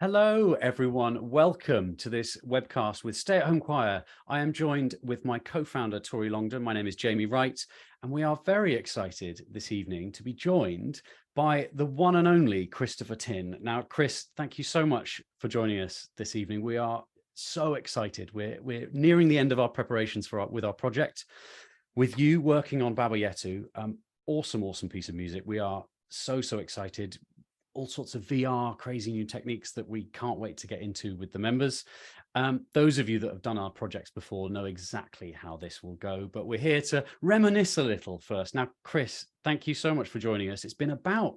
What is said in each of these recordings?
Hello, everyone. Welcome to this webcast with Stay at Home Choir. I am joined with my co-founder, Tori Longdon. My name is Jamie Wright, and we are very excited this evening to be joined by the one and only Christopher Tin. Now, Chris, thank you so much for joining us this evening. We are so excited. We're nearing the end of our preparations with our project. With you working on Baba Yetu, awesome piece of music. We are so excited. All sorts of VR, crazy new techniques that we can't wait to get into with the members. Those of you that have done our projects before know exactly how this will go, but we're here to reminisce a little first. Now, Chris, thank you so much for joining us. It's been about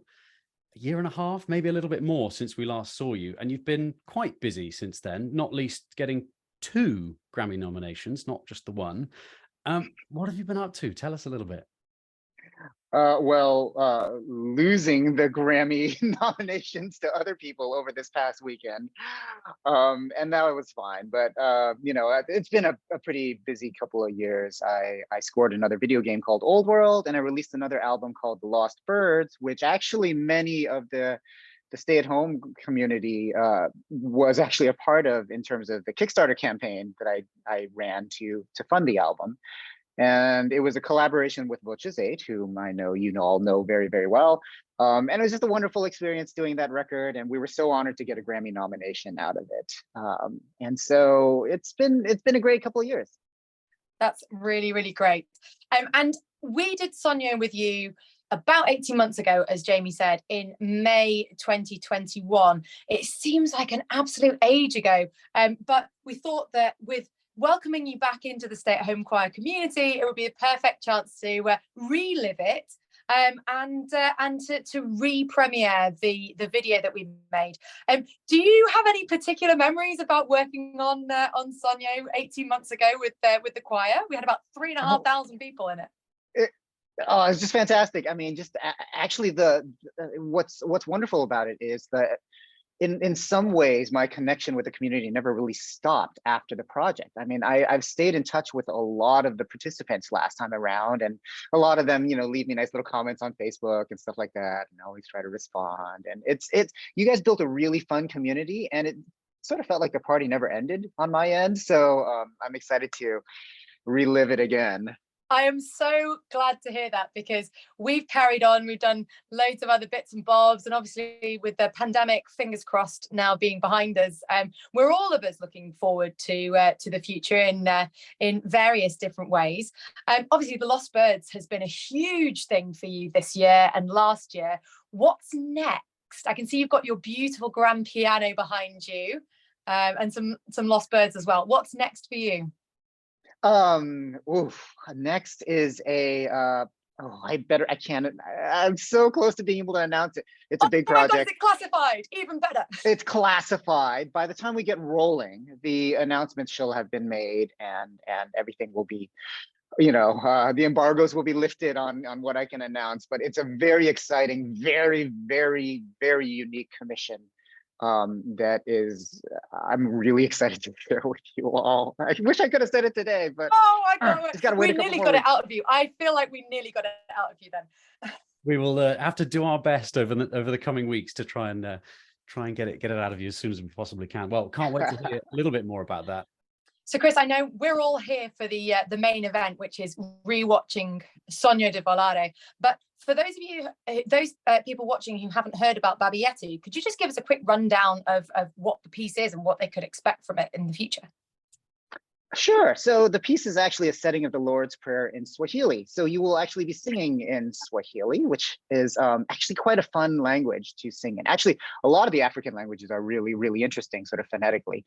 a year and a half, maybe a little bit more since we last saw you, and you've been quite busy since then, not least getting 2 Grammy nominations, not just the one. What have you been up to? Tell us a little bit. Losing the Grammy nominations to other people over this past weekend, and now it was fine. But it's been a pretty busy couple of years. I scored another video game called Old World, and I released another album called The Lost Birds, which actually many of the stay-at-home community was actually a part of in terms of the Kickstarter campaign that I ran to fund the album. And it was a collaboration with Voces 8, whom I know you all know very well. And it was just a wonderful experience doing that record, and we were so honored to get a Grammy nomination out of it. And so it's been a great couple of years. That's really great. And we did Sonyo with you about 18 months ago, as Jamie said, in May 2021. It seems like an absolute age ago, but we thought that with welcoming you back into the Stay at Home Choir community, it would be a perfect chance to relive it and to re-premiere the video that we made. Do you have any particular memories about working on Sonyo 18 months ago with the choir? We had about 3,500 people in it. It's just fantastic. I mean, just actually what's wonderful about it is that in some ways, my connection with the community never really stopped after the project. I mean, I've stayed in touch with a lot of the participants last time around, and a lot of them, leave me nice little comments on Facebook and stuff like that, and I always try to respond. And it's you guys built a really fun community, and it sort of felt like the party never ended on my end. So I'm excited to relive it again. I am so glad to hear that, because we've carried on. We've done loads of other bits and bobs, and obviously with the pandemic, fingers crossed, now being behind us, we're all of us looking forward to the future in various different ways. Obviously, The Lost Birds has been a huge thing for you this year and last year. What's next? I can see you've got your beautiful grand piano behind you, and some Lost Birds as well. What's next for you? Next is I'm so close to being able to announce it. It's a big project. God, is it classified? Even better. It's classified. By the time we get rolling, the announcements shall have been made, and everything will be, the embargoes will be lifted on what I can announce. But it's a very exciting, very unique commission. That is, I'm really excited to share with you all. I wish I could have said it today, but just gotta wait. We nearly got it out of you. I feel like we nearly got it out of you then. We will have to do our best over the coming weeks to try and get it out of you as soon as we possibly can. Well, can't wait to hear a little bit more about that. So, Chris, I know we're all here for the main event, which is rewatching Sogno di Volare. But for those of you, people watching who haven't heard about Baba Yetu, could you just give us a quick rundown of what the piece is and what they could expect from it in the future? Sure. So the piece is actually a setting of the Lord's Prayer in Swahili. So you will actually be singing in Swahili, which is actually quite a fun language to sing in. Actually, a lot of the African languages are really interesting, sort of phonetically.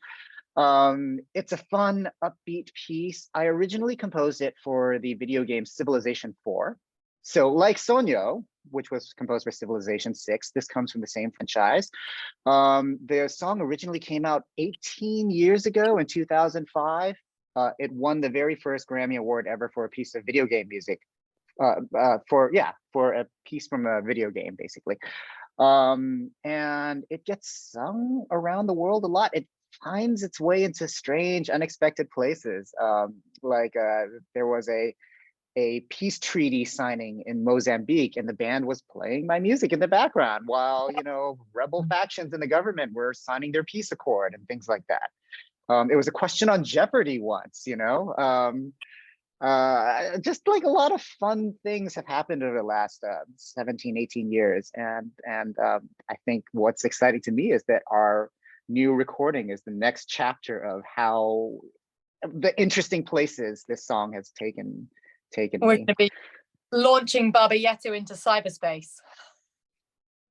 It's a fun, upbeat piece. I originally composed it for the video game Civilization 4. So like Sonyo, which was composed for Civilization 6, this comes from the same franchise. The song originally came out 18 years ago in 2005. It won the very first Grammy Award ever for a piece of video game music, for a piece from a video game, basically. And it gets sung around the world a lot. It finds its way into strange, unexpected places. There was a peace treaty signing in Mozambique, and the band was playing my music in the background while, you know, rebel factions in the government were signing their peace accord and things like that. It was a question on Jeopardy once, you know. Just like a lot of fun things have happened over the last 17, 18 years. And I think what's exciting to me is that our new recording is the next chapter of how the interesting places this song has taken We're me. going to be launching Baba Yetu into cyberspace.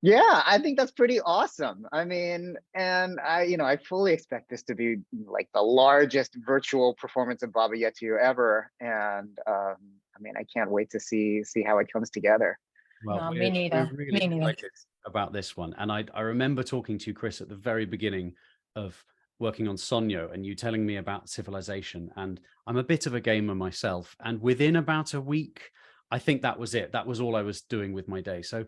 Yeah, I think that's pretty awesome. I mean, and I fully expect this to be like the largest virtual performance of Baba Yetu ever. And I mean, I can't wait to see how it comes together. Well, No, we're, me neither. we're really Me neither. excited about this one. And I remember talking to you, Chris, at the very beginning of working on Sonyo, and you telling me about Civilization. And I'm a bit of a gamer myself. And within about a week, I think that was it. That was all I was doing with my day. So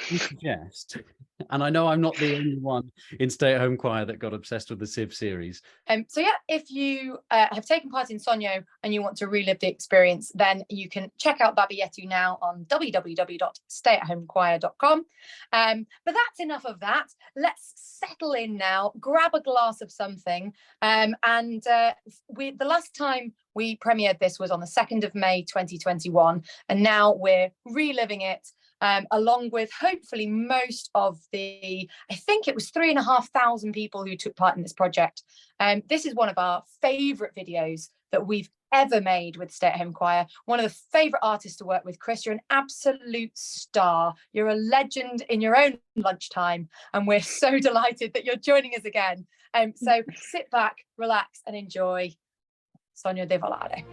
you suggest, and I know I'm not the only one in Stay at Home Choir that got obsessed with the Civ series. So yeah, if you have taken part in Sonyo and you want to relive the experience, then you can check out Baba Yetu now on www.stayathomechoir.com. But that's enough of that. Let's settle in now, grab a glass of something. The last time we premiered this was on the 2nd of May 2021, and now we're reliving it. Along with hopefully most of I think it was 3,500 people who took part in this project. This is one of our favourite videos that we've ever made with Stay at Home Choir. One of the favourite artists to work with. Chris, you're an absolute star. You're a legend in your own lunchtime, and we're so delighted that you're joining us again. So sit back, relax, and enjoy Sonyo de Volare.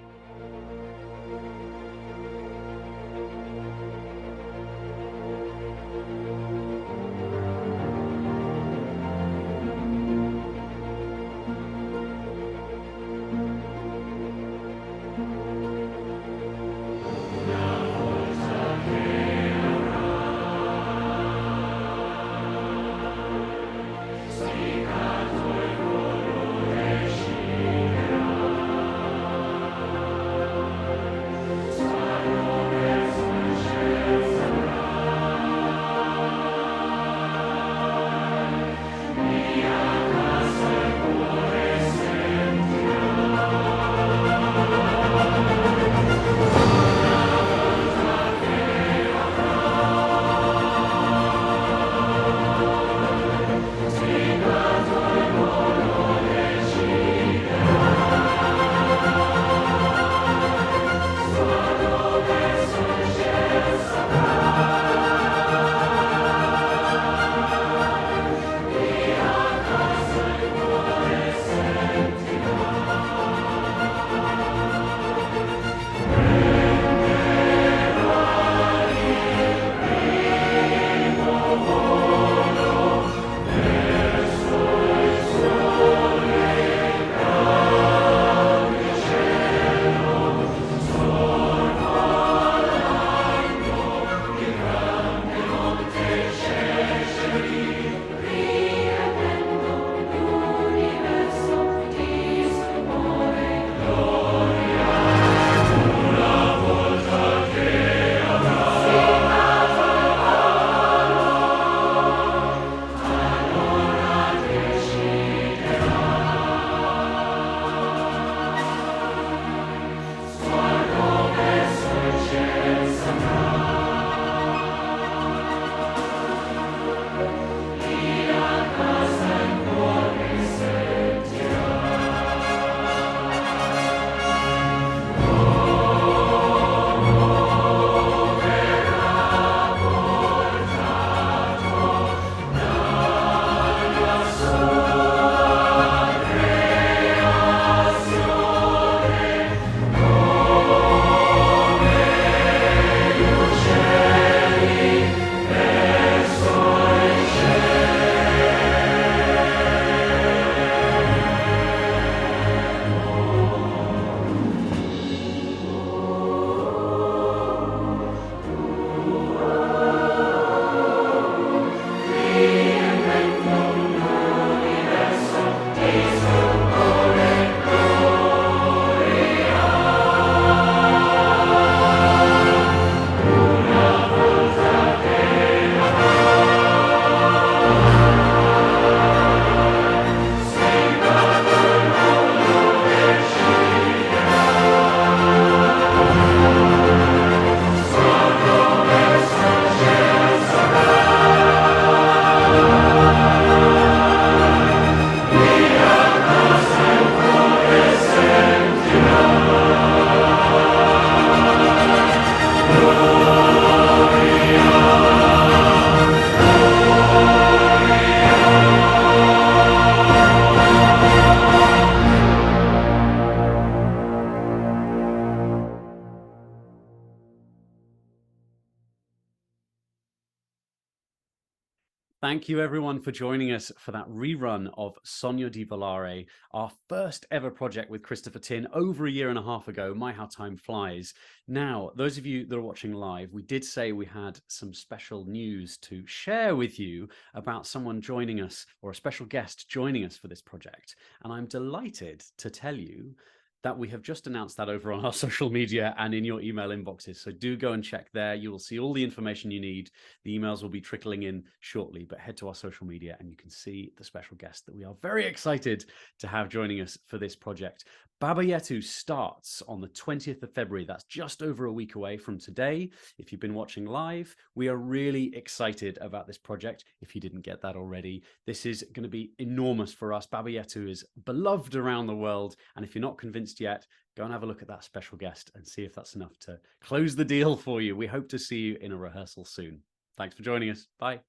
Thank you, everyone, for joining us for that rerun of Sogno di Volare, our first ever project with Christopher Tin over a year and a half ago. My, how time flies. Now, those of you that are watching live, we did say we had some special news to share with you about someone joining us, or a special guest joining us for this project. And I'm delighted to tell you that we have just announced that over on our social media and in your email inboxes. So do go and check there. You will see all the information you need. The emails will be trickling in shortly, but head to our social media and you can see the special guest that we are very excited to have joining us for this project. Baba Yetu starts on the 20th of February. That's just over a week away from today. If you've been watching live, we are really excited about this project. If you didn't get that already, this is going to be enormous for us. Baba Yetu is beloved around the world. And if you're not convinced yet, go and have a look at that special guest and see if that's enough to close the deal for you. We hope to see you in a rehearsal soon. Thanks for joining us. Bye.